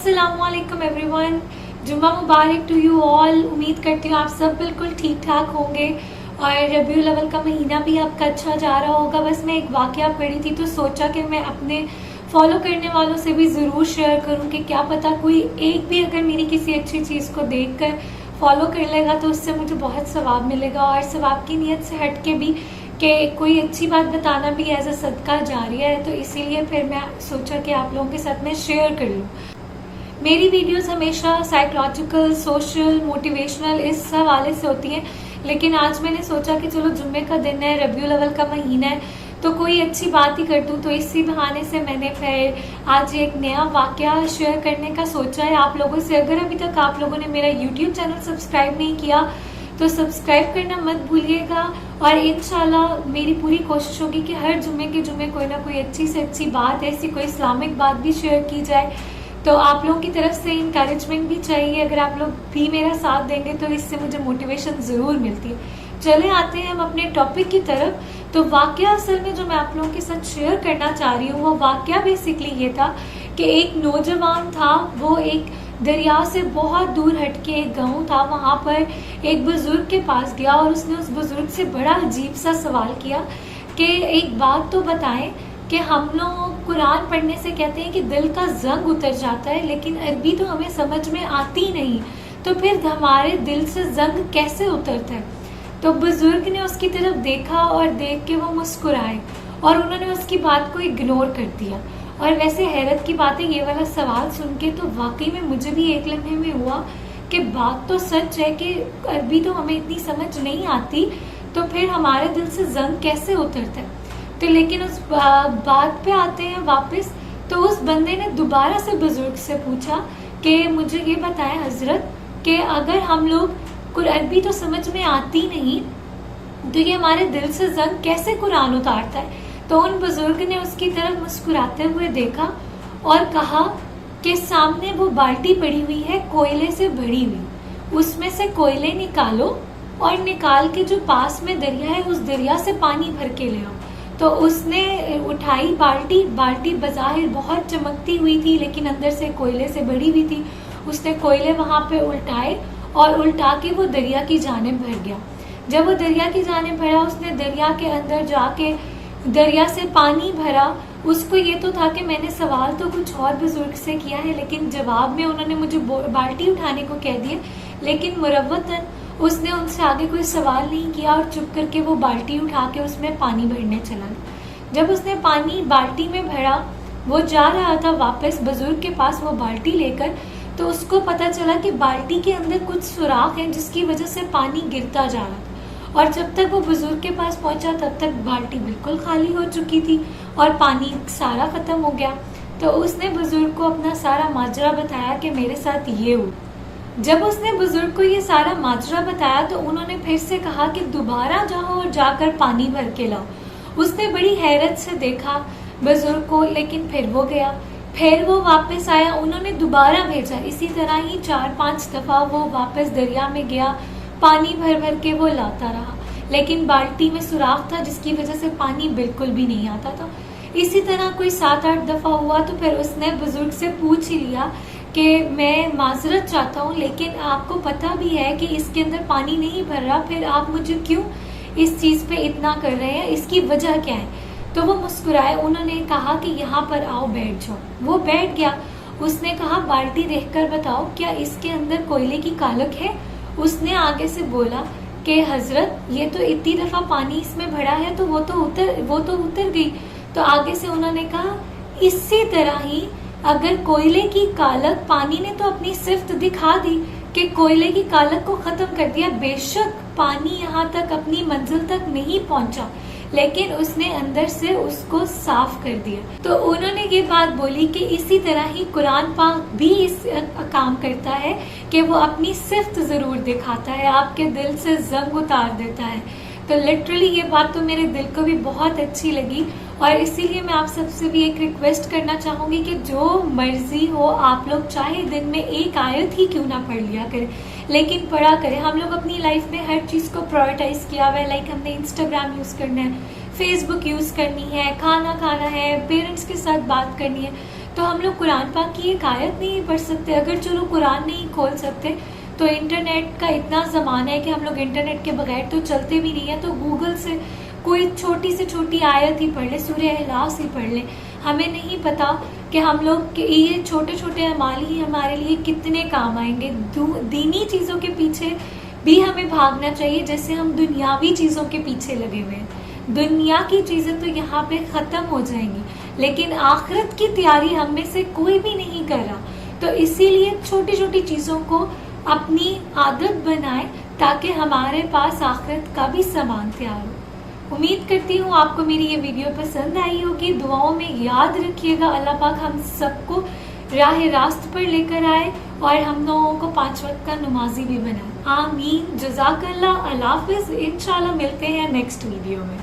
अस्सलाम वालेकुम एवरीवन, जुम्मा मुबारक टू यू ऑल। उम्मीद करती हूँ आप सब बिल्कुल ठीक ठाक होंगे और रबीउल अव्वल का महीना भी आपका अच्छा जा रहा होगा। बस मैं एक वाक़या पढ़ी थी तो सोचा कि मैं अपने फॉलो करने वालों से भी ज़रूर शेयर करूँ कि क्या पता कोई एक भी अगर मेरी किसी अच्छी चीज़ को देखकर फॉलो कर लेगा तो उससे मुझे बहुत सवाब मिलेगा। और सवाब की नीयत से हट के भी कि कोई अच्छी बात बताना भी एज अ सदका जारिया है, तो इसीलिए फिर मैं सोचा कि आप लोगों के साथ मैं शेयर कर लूँ। मेरी वीडियोस हमेशा साइकोलॉजिकल, सोशल, मोटिवेशनल इस हवाले से होती हैं, लेकिन आज मैंने सोचा कि चलो जुम्मे का दिन है, रबीउल अव्वल का महीना है, तो कोई अच्छी बात ही कर दूं। तो इसी बहाने से मैंने फिर आज एक नया वाक़या शेयर करने का सोचा है आप लोगों से। अगर अभी तक आप लोगों ने मेरा यूट्यूब चैनल सब्सक्राइब नहीं किया तो सब्सक्राइब करना मत भूलिएगा। और इंशाल्लाह मेरी पूरी कोशिश होगी कि हर जुम्मे के जुम्मे कोई ना कोई अच्छी से अच्छी बात, ऐसी कोई इस्लामिक बात भी शेयर की जाए। तो आप लोगों की तरफ से इंकरेजमेंट भी चाहिए, अगर आप लोग भी मेरा साथ देंगे तो इससे मुझे मोटिवेशन ज़रूर मिलती है। चले आते हैं हम अपने टॉपिक की तरफ। तो वाक़या असल में जो मैं आप लोगों के साथ शेयर करना चाह रही हूँ वो वाक़या बेसिकली ये था कि एक नौजवान था, वो एक दरिया से बहुत दूर हट के एक गाँव था, वहाँ पर एक बुज़ुर्ग के पास गया और उसने उस बुज़ुर्ग से बड़ा अजीब सा सवाल किया कि एक बात तो बताएं कि हम लोग कुरान पढ़ने से कहते हैं कि दिल का जंग उतर जाता है, लेकिन अरबी तो हमें समझ में आती नहीं, तो फिर हमारे दिल से जंग कैसे उतरता है। तो बुजुर्ग ने उसकी तरफ देखा और देख के वो मुस्कुराए और उन्होंने उसकी बात को इग्नोर कर दिया। और वैसे हैरत की बात है, ये वाला सवाल सुन के तो वाकई में मुझे भी एक लम्हे में हुआ कि बात तो सच है कि अरबी तो हमें इतनी समझ नहीं आती, तो फिर हमारे दिल से जंग कैसे उतरता है। तो लेकिन उस बात पे आते हैं वापस। तो उस बंदे ने दोबारा से बुजुर्ग से पूछा कि मुझे ये बताएं हजरत कि अगर हम लोग अरबी तो समझ में आती नहीं, तो ये हमारे दिल से जंग कैसे कुरान उतारता है। तो उन बुजुर्ग ने उसकी तरफ मुस्कुराते हुए देखा और कहा कि सामने वो बाल्टी पड़ी हुई है कोयले से भरी हुई, उसमें से कोयले निकालो और निकाल के जो पास में दरिया है उस दरिया से पानी भर के ले आओ। तो उसने उठाई बाल्टी बज़ाहिर बहुत चमकती हुई थी लेकिन अंदर से कोयले से भरी हुई थी। उसने कोयले वहाँ पे उल्टाए और उल्टा के वो दरिया की जानिब भर गया। जब वो दरिया की जानिब भरा, उसने दरिया के अंदर जाके दरिया से पानी भरा। उसको ये तो था कि मैंने सवाल तो कुछ और बुजुर्ग से किया है, लेकिन जवाब में उन्होंने मुझे बाल्टी उठाने को कह दिया, लेकिन मुरव्वतन उसने उनसे आगे कोई सवाल नहीं किया और चुप करके वो बाल्टी उठा के उसमें पानी भरने चला गया। जब उसने पानी बाल्टी में भरा, वो जा रहा था वापस बुजुर्ग के पास वो बाल्टी लेकर, तो उसको पता चला कि बाल्टी के अंदर कुछ सुराख है जिसकी वजह से पानी गिरता जा रहा था। और जब तक वो बुजुर्ग के पास पहुंचा तब तक बाल्टी बिल्कुल खाली हो चुकी थी और पानी सारा खत्म हो गया। तो उसने बुजुर्ग को अपना सारा माजरा बताया कि मेरे साथ ये हुआ। जब उसने बुजुर्ग को ये सारा माजरा बताया तो उन्होंने फिर से कहा कि दोबारा जाओ और जाकर पानी भर के लाओ। उसने बड़ी हैरत से देखा बुजुर्ग को, लेकिन फिर वो गया, फिर वो वापस आया, उन्होंने दोबारा भेजा। इसी तरह ही 4-5 दफ़ा वो वापस दरिया में गया, पानी भर भर के वो लाता रहा, लेकिन बाल्टी में सुराख था जिसकी वजह से पानी बिल्कुल भी नहीं आता था। इसी तरह कोई 7-8 दफ़ा हुआ तो फिर उसने बुजुर्ग से पूछ ही लिया कि मैं माजरत चाहता हूँ, लेकिन आपको पता भी है कि इसके अंदर पानी नहीं भर रहा, फिर आप मुझे क्यों इस चीज़ पे इतना कर रहे हैं, इसकी वजह क्या है। तो वो मुस्कुराए, उन्होंने कहा कि यहाँ पर आओ बैठ जाओ। वो बैठ गया। उसने कहा बाल्टी देखकर बताओ क्या इसके अंदर कोयले की कालक है। उसने आगे से बोला कि हजरत ये तो इतनी दफ़ा पानी इसमें भरा है तो वो तो उतर गई। तो आगे से उन्होंने कहा इसी तरह ही अगर कोयले की कालक, पानी ने तो अपनी सिफ्त दिखा दी कि कोयले की कालक को खत्म कर दिया। बेशक पानी यहाँ तक अपनी मंजिल तक नहीं पहुंचा, लेकिन उसने अंदर से उसको साफ कर दिया। तो उन्होंने ये बात बोली कि इसी तरह ही कुरान पाक भी इस काम करता है कि वो अपनी सिफ्त जरूर दिखाता है, आपके दिल से जंग उतार देता है। तो लिटरली ये बात तो मेरे दिल को भी बहुत अच्छी लगी और इसीलिए मैं आप सबसे भी एक रिक्वेस्ट करना चाहूँगी कि जो मर्जी हो आप लोग चाहे दिन में एक आयत ही क्यों ना पढ़ लिया करें, लेकिन पढ़ा करें। हम लोग अपनी लाइफ में हर चीज़ को प्रायोरिटाइज किया हुआ है, लाइक हमने इंस्टाग्राम यूज़ करना है, फेसबुक यूज़ करनी है, खाना खाना है, पेरेंट्स के साथ बात करनी है, تو ہم لوگ قرآن پاک کی ایک آیت نہیں پڑھ سکتے؟ اگر چلو قرآن نہیں کھول سکتے تو انٹرنیٹ کا اتنا زمانہ ہے کہ ہم لوگ انٹرنیٹ کے بغیر تو چلتے بھی نہیں ہیں، تو گوگل سے کوئی چھوٹی سے چھوٹی آیت ہی پڑھ لیں، سورہ اخلاص ہی پڑھ لیں. ہمیں نہیں پتا کہ ہم لوگ کہ یہ چھوٹے چھوٹے اعمال ہی ہمارے لیے کتنے کام آئیں گے. دینی چیزوں کے پیچھے بھی ہمیں بھاگنا چاہیے جیسے ہم دنیاوی چیزوں کے پیچھے لگے ہوئے ہیں. دنیا کی چیزیں تو یہاں پہ ختم ہو جائیں گی، لیکن آخرت کی تیاری ہم میں سے کوئی بھی نہیں کر رہا. تو اسی لیے چھوٹی چھوٹی چیزوں کو اپنی عادت بنائیں تاکہ ہمارے پاس آخرت کا بھی سامان تیار ہو. امید کرتی ہوں آپ کو میری یہ ویڈیو پسند آئی ہوگی. دعاؤں میں یاد رکھیے گا اللہ پاک ہم سب کو راہ راست پر لے کر آئے اور ہم لوگوں کو 5 وقت کا نمازی بھی بنائے. آمین. جزاک اللہ. اللہ حافظ. انشاءاللہ ملتے ہیں نیکسٹ ویڈیو میں.